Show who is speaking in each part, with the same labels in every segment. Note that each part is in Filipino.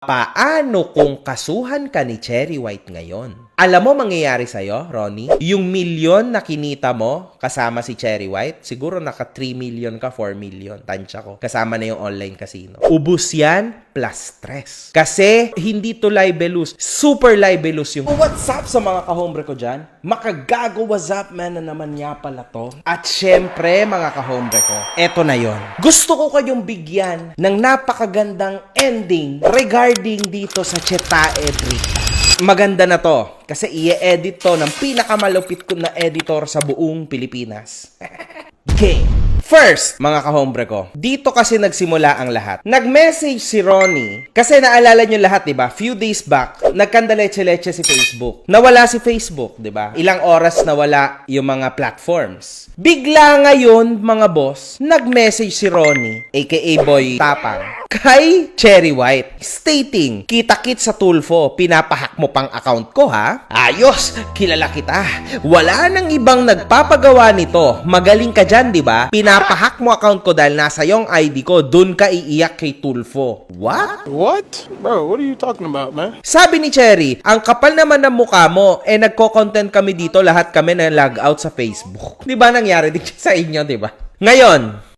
Speaker 1: Paano kung kasuhan ka ni Cherry White ngayon? Alam mo mangyayari sa'yo, Ronnie? Yung milyon na kinita mo kasama si Cherry White, siguro naka 3 million ka, 4 million. Tansya ko. Kasama na yung online casino. Ubus yan plus stress. Kasi hindi to libelous. Super libelous yung... What's up sa mga kahombre ko dyan? Makagago, what's up man na naman niya pala to. At syempre, mga kahombre ko, eto na yon. Gusto ko kayong bigyan ng napakagandang ending regarding dito sa Chetae Brick. Maganda na to kasi i-edit to ng pinakamalupit ko na editor sa buong Pilipinas. Game! First, mga kahombre ko, dito kasi nagsimula ang lahat. Nag-message si Ronnie, kasi naalala nyo lahat, diba? Few days back, nagkandaleche-leche si Facebook. Nawala si Facebook, diba? Ilang oras nawala yung mga platforms. Bigla ngayon, mga boss, nag-message si Ronnie, aka Boy Tapang, kay Cherry White, stating, kita-kit sa Tulfo, pinapahack mo pang account ko ha? Ayos, kilala kita. Wala nang ibang nagpapagawa nito. Magaling ka dyan, diba? Pinapahack mo account ko dahil nasa yung ID ko, dun ka iiyak kay Tulfo. What?
Speaker 2: What? Bro, what are you talking about, man?
Speaker 1: Sabi ni Cherry, ang kapal naman ng mukha mo, nagko-content kami dito, lahat kami na log out sa Facebook. Di ba nangyari din sa inyo, di ba? Ngayon,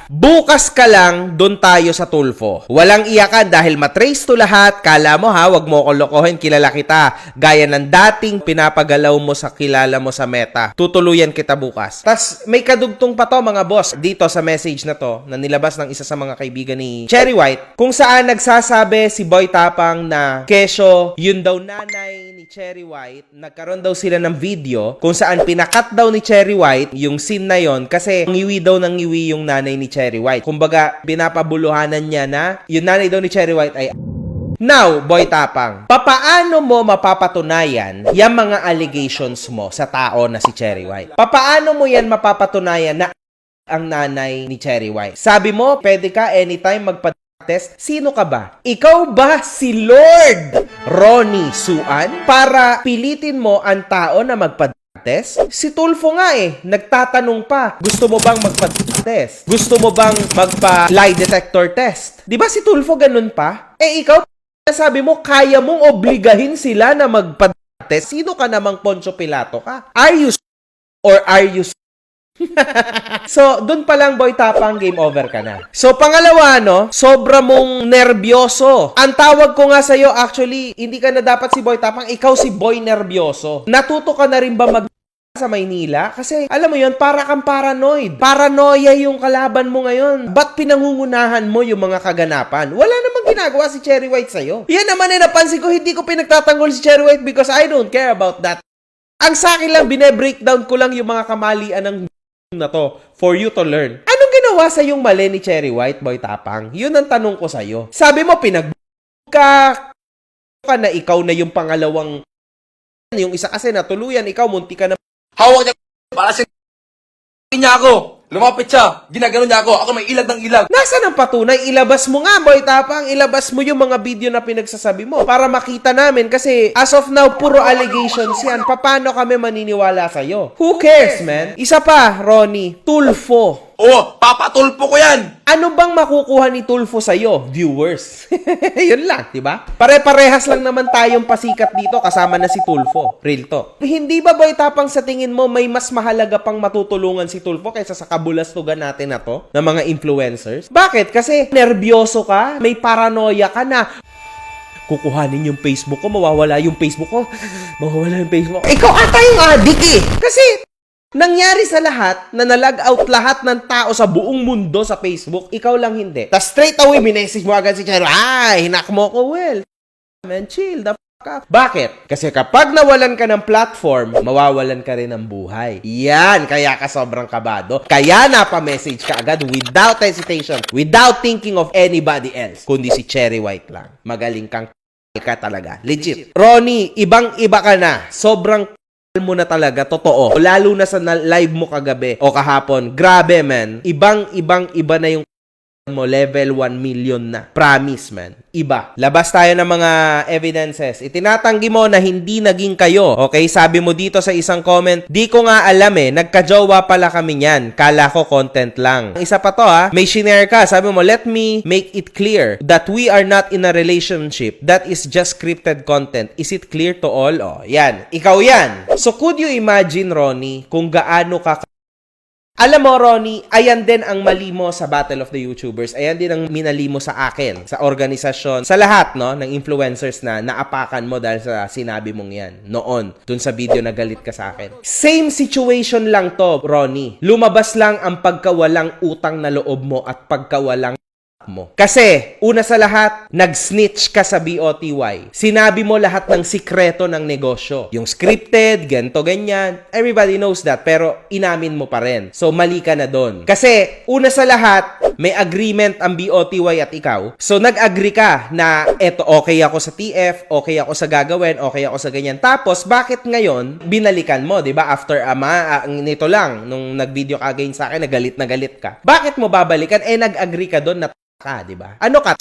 Speaker 1: bukas ka lang, doon tayo sa Tulfo. Walang iyakan dahil matrace to lahat. Kala mo ha, wag mo ko lokohin, kilala kita. Gaya ng dating pinapagalaw mo sa kilala mo sa Meta. Tutuluyan kita bukas. Tas may kadugtong pa to mga boss dito sa message na to na nilabas ng isa sa mga kaibigan ni Cherry White kung saan nagsasabi si Boy Tapang na kesyo yun daw nanay ni Cherry White. Nagkaroon daw sila ng video kung saan pinakat daw ni Cherry White yung scene na yon kasi ngiwi daw ng ngiwi yung nanay ni Cherry White. Kumbaga, pinapabuluhanan niya na yung nanay daw ni Cherry White ay... Now, Boy Tapang, papaano mo mapapatunayan yung mga allegations mo sa tao na si Cherry White? Papaano mo yan mapapatunayan na ang nanay ni Cherry White? Sabi mo, pwede ka anytime magpa-test. Sino ka ba? Ikaw ba si Lord Ronnie Suan? Para pilitin mo ang tao na magpa-test? Si Tulfo nga nagtatanong pa, gusto mo bang magpa-test? Gusto mo bang magpa-lie detector test? Di ba si Tulfo ganun pa? Ikaw, sabi mo, kaya mong obligahin sila na magpa-test? Sino ka namang Poncio Pilato ka? Are you or are you So, dun pa lang, Boy Tapang, game over ka na. So, pangalawa, sobra mong nervyoso. Ang tawag ko nga sa'yo, actually, hindi ka na dapat si Boy Tapang, ikaw si Boy Nervyoso. Natuto ka na rin ba sa Maynila? Kasi, alam mo yon, para kang paranoid. Paranoia yung kalaban mo ngayon. Ba't pinangungunahan mo yung mga kaganapan? Wala namang ginagawa si Cherry White sa'yo. Yan naman napansin ko, hindi ko pinagtatanggol si Cherry White because I don't care about that. Ang sa akin lang, bine-breakdown ko lang yung mga kamalian ng na to for you to learn. Anong ginawa sa yung mali ni Cherry White, Boy Tapang? Yun ang tanong ko sa'yo. Sabi mo, ka na ikaw na yung pangalawang yung isa kasi natuluyan, ikaw munti ka na
Speaker 3: Hawak niya para sa niya ako. Lumapit siya. Ginagano niya ako. Ako may ilag ng ilag.
Speaker 1: Nasaan ang patunay? Ilabas mo nga, Boy Tapang. Ilabas mo yung mga video na pinagsasabi mo para makita namin kasi as of now, puro allegations yan. Paano kami maniniwala sa'yo? Who cares, man? Isa pa, Ronnie, Tulfo.
Speaker 3: Oo, papatulpo ko yan.
Speaker 1: Ano bang makukuha ni Tulfo sa'yo? Viewers. Yun lang, di ba? Pare-parehas lang naman tayong pasikat dito kasama na si Tulfo. Real to. Hindi ba, Boy Tapang, sa tingin mo may mas mahalaga pang matutulungan si Tulfo kaysa sa kabulastugan natin na to, ng mga influencers? Bakit? Kasi nervyoso ka? May paranoia ka na kukuhanin yung Facebook ko, mawawala yung Facebook ko. Mawawala yung Facebook ko. Ikaw ata yung addict Kasi nangyari sa lahat na nalag out lahat ng tao sa buong mundo sa Facebook, ikaw lang hindi. Tas straight away, minessage mo agad si Cherry, hinak mo ko, well, man, chill, the fuck up. Bakit? Kasi kapag nawalan ka ng platform, mawawalan ka rin ng buhay. Yan, kaya ka sobrang kabado. Kaya napamessage ka agad without hesitation, without thinking of anybody else, kundi si Cherry White lang. Magaling kang ka talaga. Legit. Ronnie, ibang-iba ka na. Sobrang mo na talaga, totoo. Lalo na sa live mo kagabi o kahapon. Grabe, man. Iba na yung mo level 1 million na. Promise, man. Iba. Labas tayo ng mga evidences. Itinatanggi mo na hindi naging kayo. Okay? Sabi mo dito sa isang comment, di ko nga alam nagkajowa pala kami niyan. Kala ko content lang. Isa pa to may shinare ka. Sabi mo, let me make it clear that we are not in a relationship. That is just scripted content. Is it clear to all? Oh, yan. Ikaw yan. So, could you imagine, Ronnie, kung gaano ka alam mo, Ronnie, ayan din ang mali mo sa Battle of the YouTubers. Ayan din ang minali mo sa akin, sa organisasyon, sa lahat, no, ng influencers na naapakan mo dahil sa sinabi mong yan noon, dun sa video na galit ka sa akin. Same situation lang to, Ronnie. Lumabas lang ang pagkawalang utang na loob mo at pagkawalang mo. Kasi, una sa lahat, nag-snitch ka sa BOTY. Sinabi mo lahat ng sikreto ng negosyo. Yung scripted, ganto ganyan. Everybody knows that, pero inamin mo pa rin. So, mali ka na doon. Kasi, una sa lahat, may agreement ang BOTY at ikaw. So, nag-agree ka na, eto, okay ako sa TF, okay ako sa gagawin, okay ako sa ganyan. Tapos, bakit ngayon, binalikan mo, di ba? After, nito lang, nung nag-video ka again sa akin, na galit ka. Bakit mo babalikan? Nag-agree ka doon na ka, di ba? Ano ka?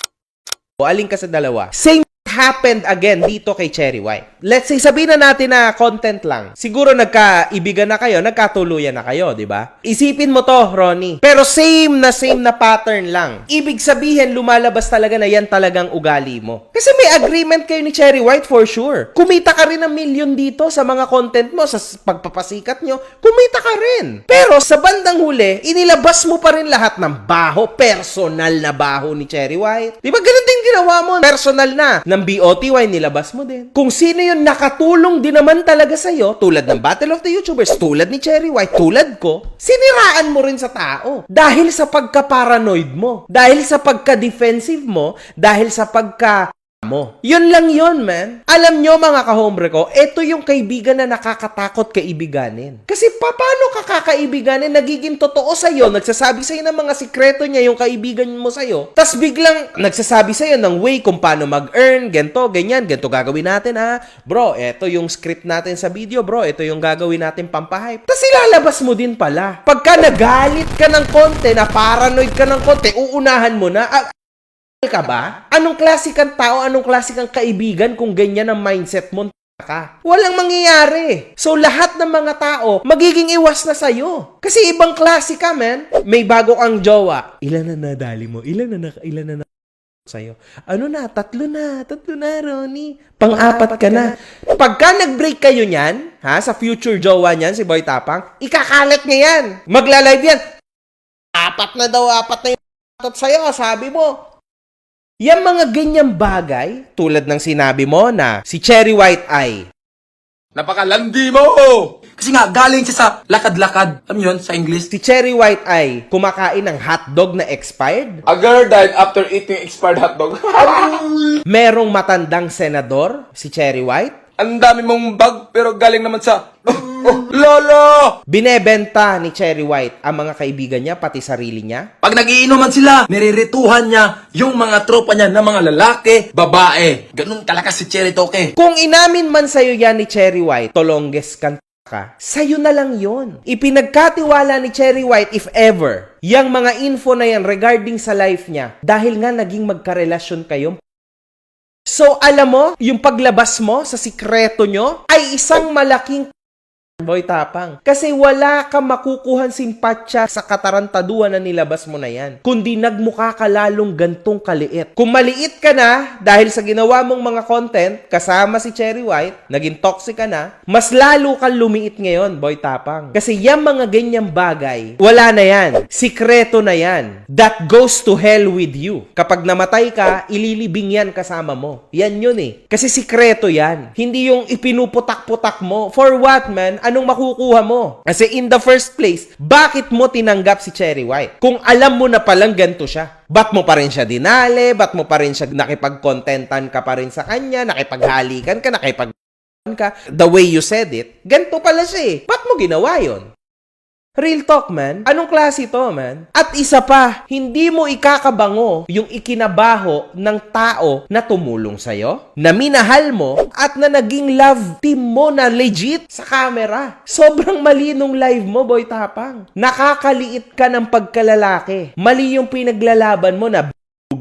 Speaker 1: O aling ka sa dalawa? Same happened again dito kay Cherry White. Let's say, sabihin na natin na content lang. Siguro nagkaibigan na kayo, nagkatuluyan na kayo, di ba? Isipin mo to, Ronnie. Pero same na pattern lang. Ibig sabihin, lumalabas talaga na yan talagang ugali mo. Kasi may agreement kayo ni Cherry White for sure. Kumita ka rin ng million dito sa mga content mo, sa pagpapasikat nyo, kumita ka rin. Pero sa bandang huli, inilabas mo pa rin lahat ng baho, personal na baho ni Cherry White. Di ba ganun din ginawa mo? Personal na. Ng BOTY, nilabas mo din. Kung sino yun nakatulong din naman talaga sa'yo, tulad ng Battle of the YouTubers, tulad ni Cherry White, tulad ko, siniraan mo rin sa tao. Dahil sa pagka-paranoid mo. Dahil sa pagka-defensive mo. Dahil sa pagka mo. Yun lang yun, man. Alam nyo, mga kahombre ko, ito yung kaibigan na nakakatakot kaibiganin. Kasi paano ka kakaibiganin, nagiging totoo sa'yo, nagsasabi sa'yo ng mga sikreto niya yung kaibigan mo sa'yo, tas biglang nagsasabi sa'yo ng way kung paano mag-earn, ganito, ganyan, ganito gagawin natin, ha? Bro, ito yung script natin sa video, bro, ito yung gagawin natin pampahype. Tas ilalabas mo din pala. Pagka nagalit ka ng konti, na paranoid ka ng konti, uunahan mo na, ka ba? Anong klase kang tao, anong klase kang kaibigan kung ganyan ang mindset mo ka? Walang mangyayari. So, lahat ng mga tao, magiging iwas na sa'yo. Kasi ibang klase ka, man. May bago kang jowa. Ilan na nadali mo? Ilan na sa'yo? Ano na? Tatlo na, Ronnie. Pang-apat ka na. Pagka nag-break kayo niyan, sa future jowa niyan, si Boy Tapang, ikakalat niya yan. Magla-live yan. Apat na yung sa'yo, sabi mo. Yang mga ganyang bagay, tulad ng sinabi mo na si Cherry White ay
Speaker 3: Napakalandi mo! Kasi nga, galing siya sa lakad-lakad. Alam yun, sa English?
Speaker 1: si Cherry White ay kumakain ng hotdog na expired,
Speaker 3: A girl died after eating expired hotdog.
Speaker 1: merong matandang senador, si Cherry White,
Speaker 3: Ang dami mong bag, pero galing naman sa... Lolo!
Speaker 1: binebenta ni Cherry White ang mga kaibigan niya, pati sarili niya.
Speaker 3: Pag nagiinuman sila, nirirituhan niya yung mga tropa niya na mga lalaki, babae. Ganun talakas si Cherry Toke.
Speaker 1: Kung inamin man sa'yo yan ni Cherry White, tolongges ka, sa'yo na lang yon. Ipinagkatiwala ni Cherry White, if ever, yung mga info na yan regarding sa life niya, dahil nga naging magkarelasyon kayo. So, alam mo, yung paglabas mo sa sikreto nyo ay isang malaking Boy Tapang. Kasi wala kang makukuhan simpatya sa katarantaduhan na nilabas mo na yan. Kundi nagmukha ka lalong gantong kaliit. Kung maliit ka na, dahil sa ginawa mong mga content, kasama si Cherry White, naging toxic ka na, mas lalo kang lumiit ngayon, Boy Tapang. Kasi yung mga ganyang bagay, wala na yan. Sikreto na yan. That goes to hell with you. Kapag namatay ka, ililibing yan kasama mo. Yan yun eh. Kasi sikreto yan. Hindi yung ipinuputak-putak mo. For what, man? Anong makukuha mo? Kasi in the first place, bakit mo tinanggap si Cherry White? Kung alam mo na palang ganito siya. Ba't mo pa rin siya dinali? Ba't mo pa rin siya nakipag-contentan ka pa rin sa kanya? Nakipaghalikan ka? Nakipag ka? The way you said it, ganito pala siya eh. Ba't mo ginawa yon? Real talk, man. Anong klase to, man? At isa pa, hindi mo ikakabango yung ikinabaho ng tao na tumulong sa'yo, na minahal mo, at na naging love team mo na legit sa camera. Sobrang mali nung live mo, Boy Tapang. Nakakaliit ka ng pagkalalaki. Mali yung pinaglalaban mo na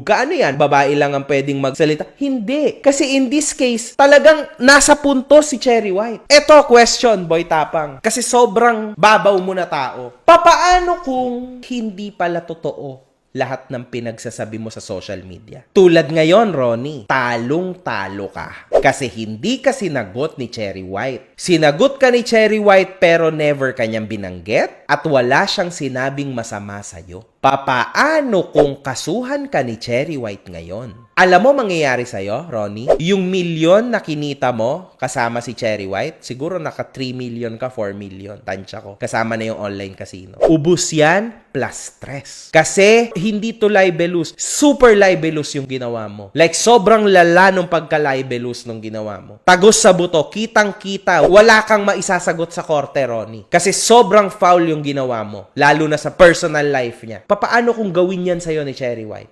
Speaker 1: ano yan? Babae lang ang pwedeng magsalita? Hindi. Kasi in this case, talagang nasa punto si Cherry White. Eto, question, Boy Tapang. Kasi sobrang babaw mo na tao. Papaano kung hindi pala totoo lahat ng pinagsasabi mo sa social media? Tulad ngayon, Ronnie, talong-talo ka. Kasi hindi ka sinagot ni Cherry White. Sinagot ka ni Cherry White pero never kanyang binanggit at wala siyang sinabing masama sa'yo. Papaano kung kasuhan ka ni Cherry White ngayon? Alam mo mangyayari sa'yo, Ronnie? Yung milyon na kinita mo kasama si Cherry White, siguro naka 3 million ka, 4 million. Tansya ko. Kasama na yung online casino. Ubus yan plus stress. Kasi hindi to libelous. Super libelous yung ginawa mo. Like sobrang lala nung pagka-libelous nung ginawa mo. Tagos sa buto, kitang-kita. Wala kang maisasagot sa korte, Ronnie. Kasi sobrang foul yung ginawa mo. Lalo na sa personal life niya. Paano kung gawin yan sa'yo ni Cherry White?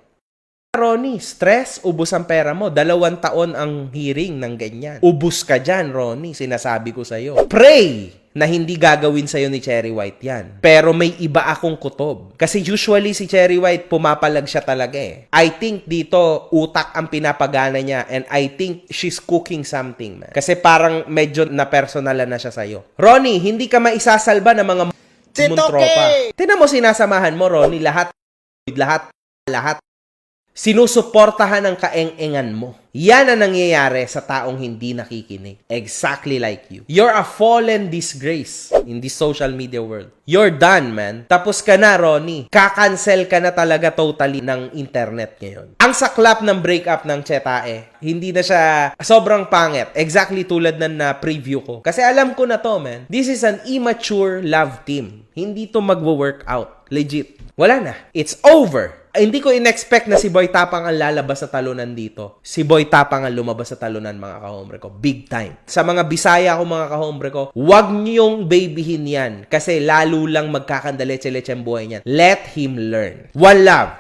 Speaker 1: Ronnie, stress, ubus ang pera mo. 2 taon ang hearing ng ganyan. Ubus ka dyan, Ronnie. Sinasabi ko sa'yo. Pray na hindi gagawin sa'yo ni Cherry White yan. Pero may iba akong kutob. Kasi usually si Cherry White, pumapalag siya talaga eh. I think dito, utak ang pinapagana niya and I think she's cooking something, man. Kasi parang medyo na-personalan na siya sa'yo. Ronnie, hindi ka maisasalba ng mga mong tropa. Tingnan mo sinasamahan mo, Ronnie, lahat. Sinusuportahan ang kaeng-engan mo. Yan ang nangyayari sa taong hindi nakikinig. Exactly like you. You're a fallen disgrace in this social media world. You're done, man. Tapos ka na, Ronnie. Kakancel ka na talaga totally ng internet ngayon. Ang saklap ng breakup ng Chetae, hindi na siya sobrang pangit. Exactly tulad ng na-preview ko. Kasi alam ko na to, man. This is an immature love team. Hindi to magwo-work out. Legit. Wala na. It's over. Hindi ko in-expect na si Boy Tapang ang lalabas sa talunan dito. Si Boy Tapang ang lumabas sa talunan, mga kahombre ko. Big time. Sa mga Bisaya ko, mga kahombre ko, huwag niyong babyhin yan. Kasi lalo lang magkakandaletse-letse ang buhay niyan. Let him learn. One love.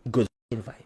Speaker 1: Good vibe.